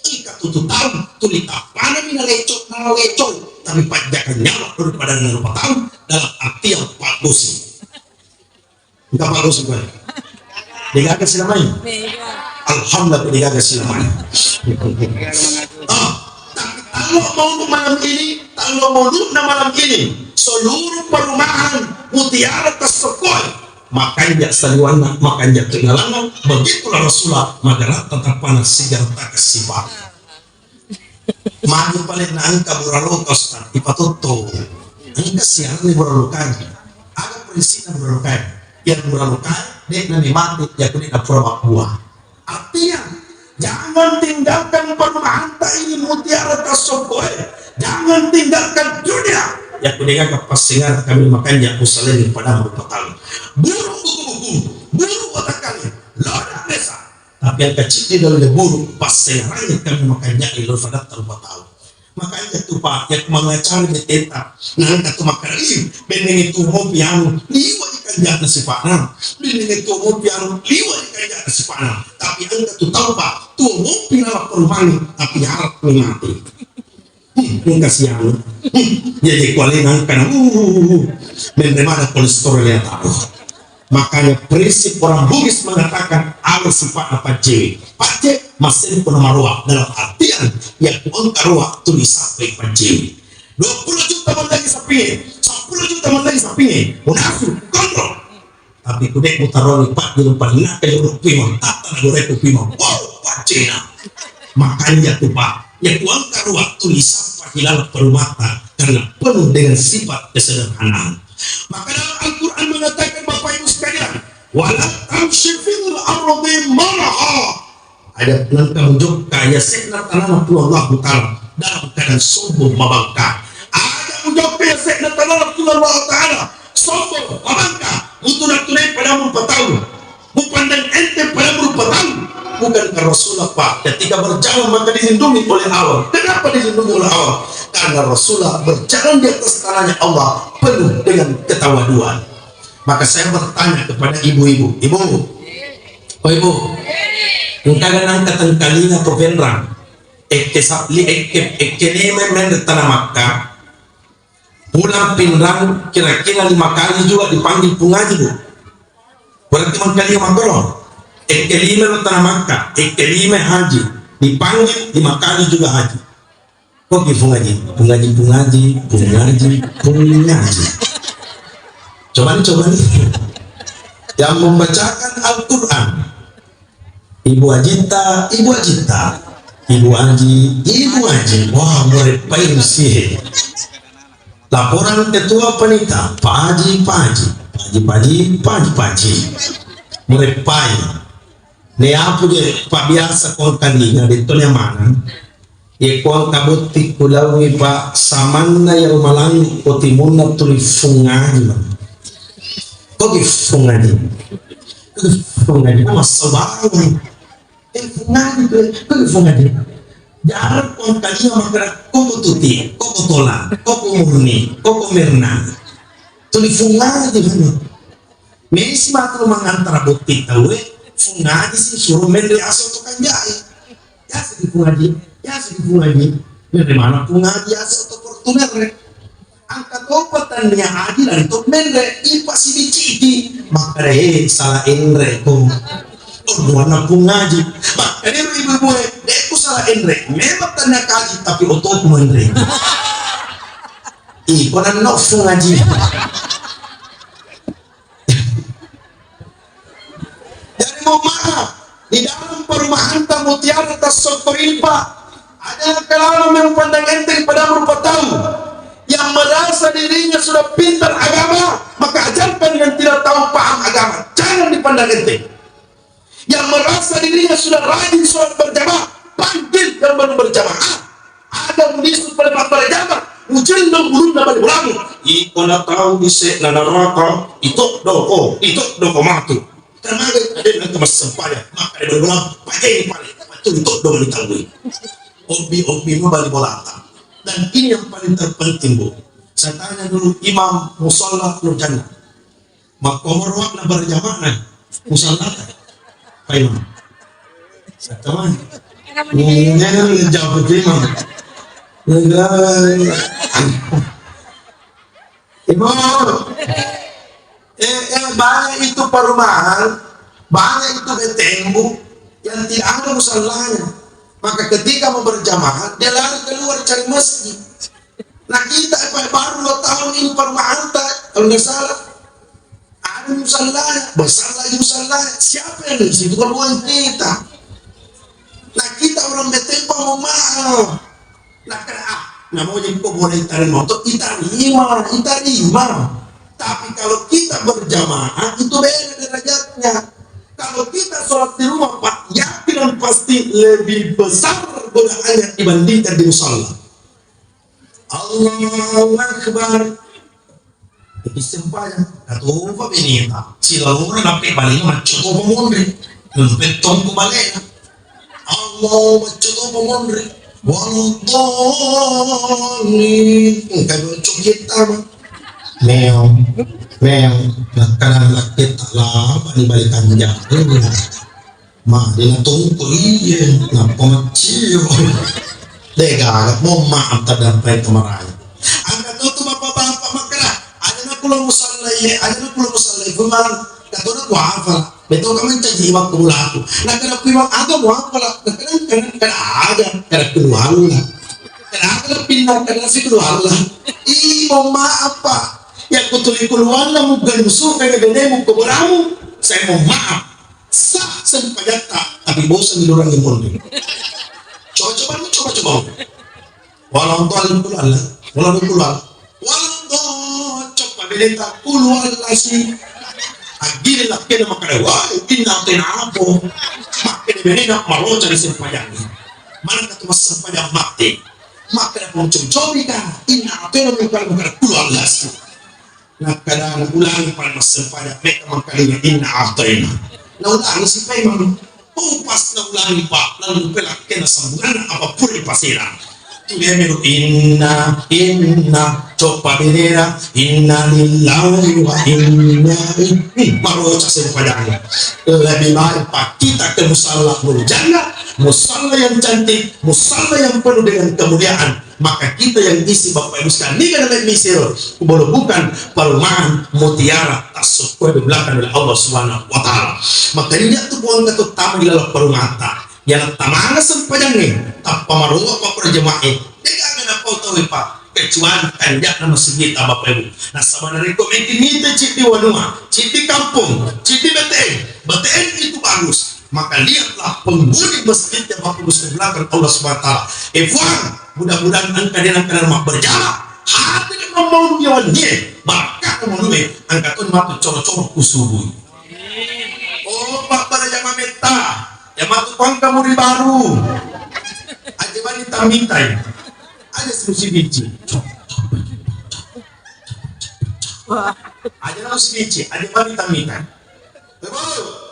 Engkau tahu, tulita panah mina lecok, nala lecok. Tapi pajakan nyawa daripada engkau tahu. Dalam arti yang bagus. Enggak bagus gue. Digagas silamanya. Alhamdulillah digagas silamanya. Kalau mau malam ini, seluruh perumahan mutiara tersekoi. Makanya saliwana, makanya kenalangan. Begitulah Rasulullah. Magarat tetap panas sigar tak kesifat. Maju paling angka buralo kostan ipatoto. Angka siang ni buralukan. Ada prinsip buralukan. Yang buralukan, dia nanti mati, dia kulit apura buah. Artinya, jangan tinggalkan perumahan ini mutiara tasokoi. Jangan tinggalkan dunia. Ya kudengar kepasingan kami makan yang usalin pada berpetal. Buru buku-buku, buru otakkan, loda desa. Tapi yang kecil di dalam buru pasingannya kami makannya ilur pada terbatal. Makanya itu Pak, yang mengacar di teta. Nah, kata makan ini, bening itu mau piano, liwa ikan jatuh si Pak. Bening itu mau piano, liwa ikan jatuh si Pak. Tapi anda tuh tahu Pak, tuh mau piano perumahan, tapi harap mati. Enggak siang. Jadi kualinan karena menerima kolesterol yang tahu. Makanya prinsip orang Bugis mengatakan Allah sifat apa J. Pak J masih pun maruah dalam artian yang angka ruah tulis sampai Pak J. 20 juta lagi sapi, 10 juta lagi sapi, munafik kontrol. Tapi kudek mutaroni Pak di depan nak kayak rupimang, tata nagore rupimang. Wow, Pak J. Makanya tuh Pak. Yang angka ruah tulis sampai hilal permata karena penuh dengan sifat kesederhanaan. Maka dalam Al-Quran mengatakan Bapak Ibu sekalian, wala tamshi fil ardi maraha. Ada penentang menjokka ya sekna tanah Allah Ta'ala dalam keadaan sombong membangkang. Ada menjokka ya sekna tanah Allah Ta'ala sombong membangkang. Untuk tunai pada mempatau, memandang ente pada mempatau. Bukankah Rasulullah Pak ketika berjalan maka dilindungi oleh Allah? Kenapa dilindungi oleh Allah? Karena Rasulullah berjalan di atas tanahnya Allah penuh dengan ketawaduan. Maka saya bertanya kepada ibu-ibu, ibu, oh ibu, engkau angkat tengkalinga atau venrang, neme men tanah Makkah, pulang pinrang kira-kira 5 kali juga dipanggil pungaji bu. Berarti mengkali magoro. Kelima tanah Makkah, kelima haji, dipanggil 5 kali juga haji. Kok pungaji? Coba nih. Yang membacakan Al-Quran, Ibu Ajita, Ibu Aji. Wah, murid paling sih. Laporan ketua panitia, Pak Haji. Murid paling. Ne apa je Pak biasa kau kalinya di yang mana? Kau kabuti kulawi Pak samanna yang malang kotimuna tuli fungaji. Kau fungaji nama sabangan. Fungaji. Jangan kau kalinya makara kau tuti, kau tola, kau murni, kau mirna. Tuli fungaji mana? Mesi matru mengantara bukti tahu. Fungaji sih suruh mendri asal tukang jahit. Ya sedih fungaji. Dari mana fungaji asal tu Fortuner? Angkat obatannya aji dari top mendri. Ipa si biciti. Maka deh salah enre kong. Warna fungaji. Maka deh ibu-ibu deku salah enre. Memang tanda kaji tapi otot mendri. Ih, konan no fungaji. mohon maaf, di dalam perumahan Mutiara Tassokoil Pak, ada kalangan yang pandang enteng pada berupa tahu, yang merasa dirinya sudah pintar agama, maka ajarkan yang tidak tahu paham agama, jangan dipandang enteng. Yang merasa dirinya sudah rajin sholat berjamaah, panggil yang baru berjamaah. Ada munisuk pada berjamaah, ujian dong belum dapat ulangi. Iko na tahu bisa na neraka itu do matu. Karena ada yang kemas sempaya, maka ada berulang pakai paling itu do ditanggung. Obi mu balik bolata. Dan ini yang paling terpenting Bu. Saya tanya dulu imam musalla Nur Jannah. Makomorwak na berjamaah na musalla. Pak Imam. Saya tahu. Jangan jawab imam. Ibu, banyak itu perumahan, banyak itu beteng Bu, yang tidak ada musallanya. Maka ketika mau berjamaah, dia lari keluar cari masjid. Nah kita baru 2 tahun ini perumahan kalau nggak salah, ada musallanya, besar lagi musallanya. Siapa yang di situ? Keluar kita. Nah kita orang beteng mau maaf. Nah karena mau jadi kok boleh terima motor kita terima. Tapi kalau kita berjamaah itu beda derajatnya. Kalau kita sholat di rumah Pak, yakin pasti lebih besar godaannya dibandingkan di musalla. Allahu Akbar. Itu sempaya. Katu pa binita. Sila ora napi balik macho ko pamondre. Nulpetong ko balik. Allah macho ko pamondre. Walutoni. Kalau kita mah. Meong, karena kita lah balikan jauh, mah dia tunggu iya, ngapa macam, dega, mau maaf terdampai kemarin. Anda tahu bapak-bapak makanya, ada nak pulang musallai, kemarin, kata nak wafal, betul kamu cakap waktu mulaku, nak kena pimak agak wafal, kena ada, kena keluar lah, kena ada pindah, kena si keluar lah, mau maaf Pak. Yang kutuli keluar lah bukan musuh kaya gede mau keberamu saya mau maaf sah sempajata tapi bosan di orang yang mundi coba walau keluar coba beda keluar lah sih agil lah kena makanya wah ini apa makanya beda malu cari sempajang mana kata mas sempajang mati makanya mau coba kan ini apa yang bukan keluar lah sih. Nah kadang ulangi pada masa pada mereka makanya inna aftaina. Nah ulangi si Pak Imam. Pas na ulangi Pak lalu pelak kena sambungan apapun di pasiran. Itu dia meru inna coba bendera inna lillahi wa inna ilaihi baru saya padanya. Lebih baik Pak kita ke musalla Nur Jannah, musalla yang cantik, musalla yang penuh dengan kemuliaan. Maka kita yang isi Bapak Ibu sekalian ini kan misir bukan perumahan Mutiara Tassokoil di belakang oleh Allah Subhanahu wa taala. Maka ini tuh buang ke tamu di dalam perumahan yang tamana sempajangnya tak pamaruwa Pak perjemaah dia gak ada tahu Pak kecuali kanjak nama segita Bapak Ibu. Nah sebenarnya komentimita citi wanua citi kampung citi beteng itu bagus. Maka lihatlah penghuni masjid yang Bapak Ibu sebelah Allah Subhanahu wa taala. Mudah-mudahan angka dia akan mak berjalan. Hati kan mau diawalnya. Maka kemudian angka tu matu coro-coro kusubu. Oh Pak pada jamaah meta. Jamaah tu pang kamu di baru. Aja bani tamintai. Aja semusi biji. Aja nama si biji. Aja bani tamintai. Betul.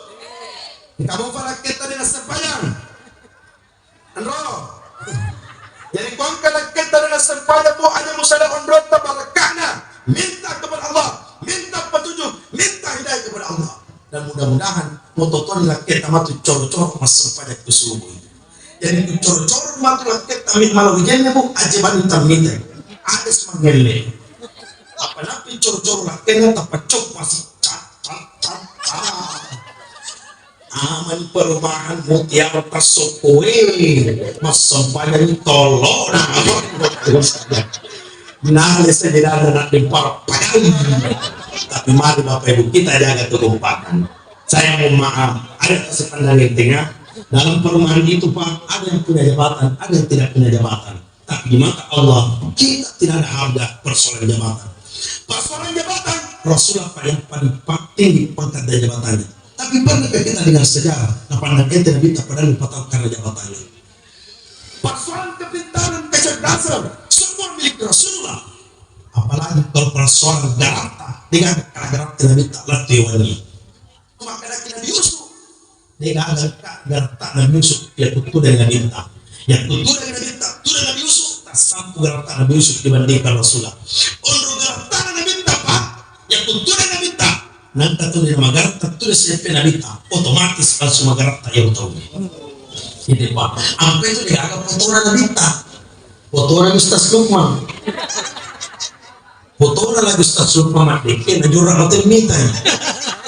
Kamu para kita dengan sempayang. Andro. Jadi kau kalau kita dengan sempayang bu hanya musada ondrota barakana. Minta kepada Allah, minta petunjuk, minta hidayah kepada Allah. Dan mudah-mudahan mototon laki kita matu cor-cor mas sempayang itu subuh. Jadi cor-cor matu laki kita malu hujannya bu aja bantu minta. Ada semangele. Apalagi cor-cor laki kita tak cok masih cat. Aman perumahan Mutiara Tassokoil mas sempayang tolong nah saja ada nak diparpayan tapi mari Bapak Ibu kita jaga kekompakan Saya mohon maaf, ada kasih pandang yang tengah. Dalam perumahan itu Pak, ada yang punya jabatan, ada yang tidak punya jabatan. Tapi di mata Allah, kita tidak ada harga persoalan jabatan. Persoalan jabatan, Rasulullah Pak yang paling tinggi pangkat dari jabatannya. Tapi pernahkah kita dengan sejarah, nah pandang kita tidak bisa padahal patah karena jabatannya. Persoalan kepintaran, kecerdasan, semua milik Rasulullah. Apalagi kalau persoalan garata, dengan garata tidak bisa latih wangi. Maka kita Yusuf, dia garata Nabi Yusuf, ya tutu dengan minta. Yang tutu dengan minta, tutu Nabi Yusuf, tak sampu garata Nabi Yusuf dibandingkan Rasulullah. Untuk garata Nabi minta Pak, yang tutu dengan minta, nanti tutu dengan garata, tutu dengan minta, otomatis langsung garata yang tahu. Ini Pak, apa itu dia agak fotoran Nabi minta, fotoran Ustaz Lukman. Fotoran lagi Ustaz Lukman, dia najurang hotel minta.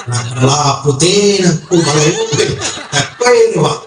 Nah, kalau putih, aku kalau itu, apa ini Pak?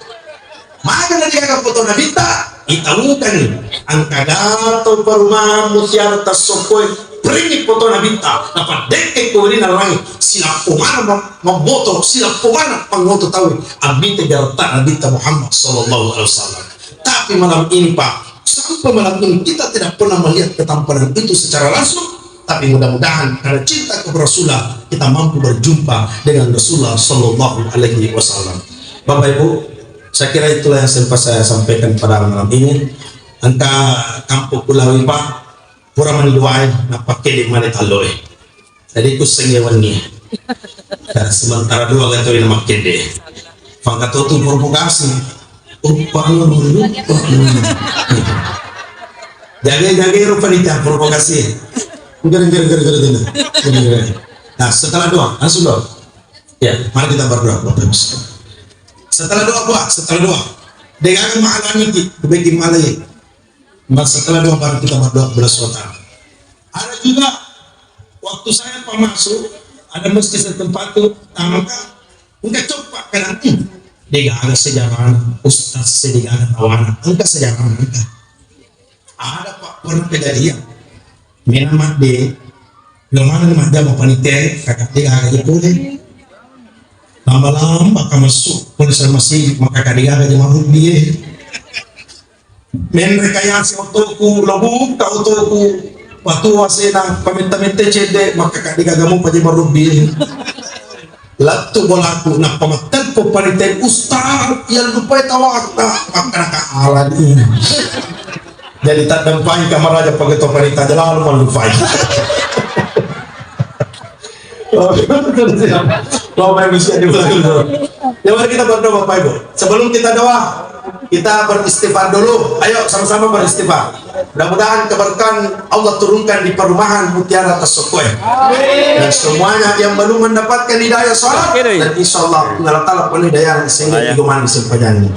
Maka nanti agak foto Nabita, itamukan angka gato perumahan mutiara tasokoi, beri foto Nabita, dapat dekek kemudian langit, silap pemana memboto, silap pemana pengoto tahu, abita garta Nabita Muhammad Sallallahu Alaihi Wasallam. Tapi malam ini Pak, sampai malam ini kita tidak pernah melihat ketampanan itu secara langsung. Tapi mudah-mudahan karena cinta kepada Rasulullah kita mampu berjumpa dengan Rasulullah Sallallahu Alaihi Wasallam. Bapak Ibu, saya kira itulah yang sempat saya sampaikan pada malam ini. Angka kampung Kulawi Pak, pura maniluai napak kedik manitaloy. Jadi ku sengewan ni. Sementara dua gato ini namak kedik. Pangkato tu provokasi. Jaga-jaga rupa dia provokasi. Gara. Nah setelah doa, langsung doa. Ya, mari kita berdoa Bapak Ibu. Setelah doa, dengan mahalangi kebaikan malai. Setelah doa baru kita berdoa kepada Allah. Ada juga waktu saya masuk, ada masjid setempat itu, maka enggak coba kadang dia agak sejarah, Ustaz sedih agak tawana, enggak sejarah enggak. Ada Pak pernah kejadian. Menamat de lemana lemah dia mau panitia kakak dia agak boleh lama-lama kamu masuk polis masih maka kakak dia agak jemaah dia men rekayasa otoku lobuk ka otoku waktu wasena paminta-minta cede maka kakak dia agak mau pajak marubi latu bolaku nak pamatan po panitia ustaz yang lupa tawak maka kakak ala ini. Jadi tak dampai kamar aja pakai topanita aja lalu melufai. Bapak Ibu bisa diulang. Ya mari kita berdoa Bapak Ibu. Sebelum kita doa, kita beristighfar dulu. Ayo sama-sama beristighfar. Mudah-mudahan keberkahan Allah turunkan di perumahan Mutiara Tasokoi. Dan semuanya yang belum mendapatkan hidayah sholat dan insya Allah Allah Ta'ala pun hidayah sehingga digunakan sepanjangnya.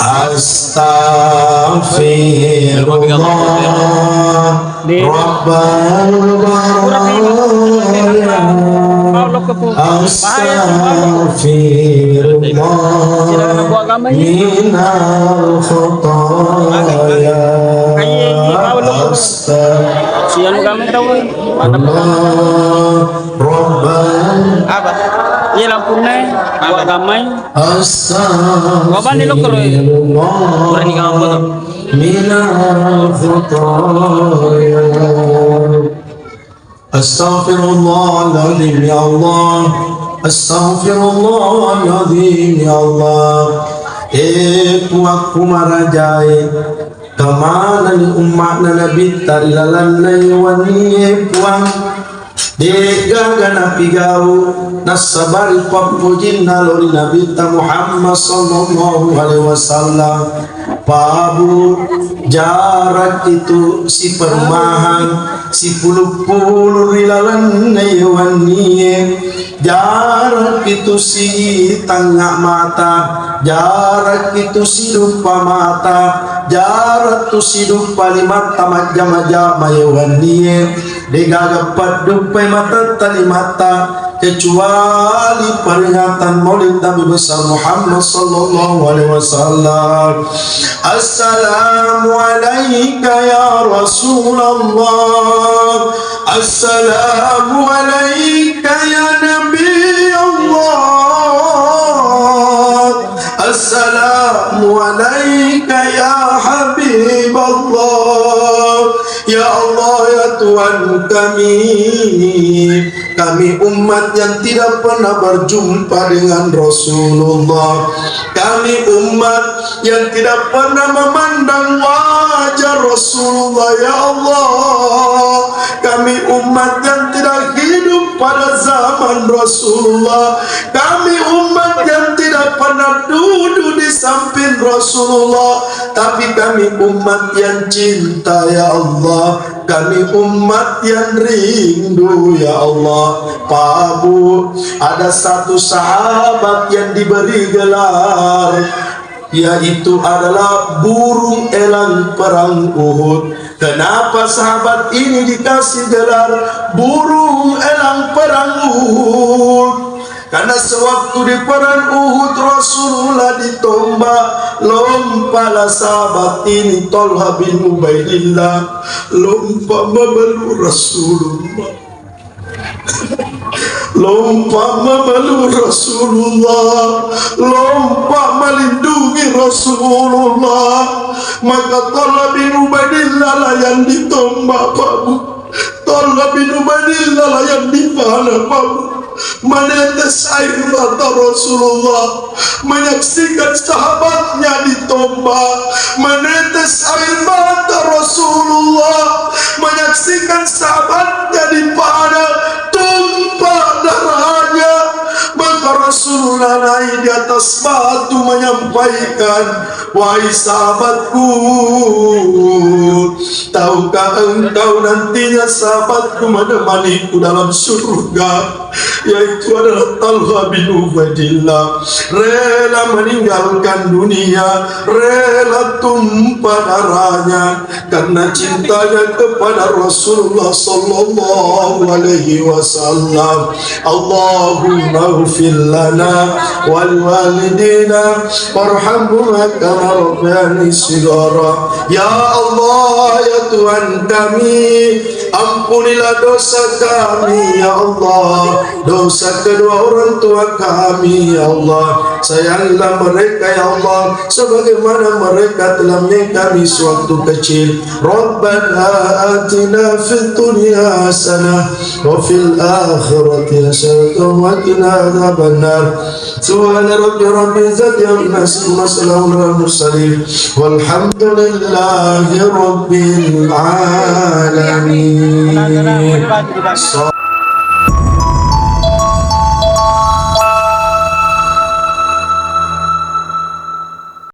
Astaghfirullah Rabbal baraya Astaghfirullah minal khotaya Astaghfirullah Rabbal Iya lampunya, buat damai. Kapan di lokal? Kurang ni kamu tu. Astaghfirullahaladzim ya Allah. Astaghfirullahaladzim ya Allah. Aku marajai kemana ni umat Nabi tarilalan wani puang. Dega gana pigau nasabari papujin nalori Nabi Muhammad sallallahu alaihi wasallam. Pabu jarak itu si perumahan si puluh-puluh rilalan nayawaniye jarak itu si tengah mata jarak itu si lupa mata jarak itu si lupa lima tamat jama-jama yawaniye degagat dupai mata tali mata kecuali peringatan Maulid Nabi besar Muhammad sallallahu alaihi wasallam. Assalamu alayka ya Rasulullah, assalamu alayka ya Nabi Allah, Ya Allah, ya Tuhan kami umat yang tidak pernah berjumpa dengan Rasulullah, kami umat yang tidak pernah memandang wajah Rasulullah. Ya Allah, kami umat yang tidak hidup pada zaman Rasulullah, kami umat yang tidak pernah duduk di samping Rasulullah, tapi kami umat yang cinta. Ya Allah, kami umat yang rindu. Ya Allah, Pak Abu, ada satu sahabat yang diberi gelar, yaitu adalah burung elang perang Uhud. Kenapa sahabat ini dikasih gelar burung elang perang Uhud? Karena sewaktu di perang Uhud Rasulullah ditombak, lompatlah sahabat ini Tolha bin Ubaidillah, lompat memeluk Rasulullah, lompat memeluk Rasulullah, lompat melindungi Rasulullah. Maka Tolha bin Ubaidillah lah yang ditombak, Pak Bu. Tolha bin Ubaidillah lah yang dipana, Pak Bu. Menetes air mata Rasulullah, menyaksikan sahabatnya ditombak. Menetes air mata Rasulullah, menyaksikan sahabatnya dipana, tumpah darahnya. Maka Rasulullah naik di atas batu menyampaikan, wahai sahabatku, tahukah engkau nantinya sahabatku menemaniku dalam surga, yaitu adalah Talha bin Ubaidillah, rela meninggalkan dunia, rela tumpah darahnya karena cintanya kepada Rasulullah sallallahu alaihi wasallam. Allahumma ighfir lana wal walidina warhamhuma kama rabbayani shighara. Ya Allah, ya Tuhan kami, ampunilah dosa kami. Ya Allah, dosa kedua orang tua kami. Ya Allah, sayangilah mereka. Ya Allah, sebagaimana mereka telah menyayangi kami sewaktu kecil. Rabbana atina fid dunya hasanah wa fil akhirati hasanah wa qina adzabannar. Subhana rabbil izzati amma yasifun wa salamun alal mursalin walhamdulillahi rabbil alamin.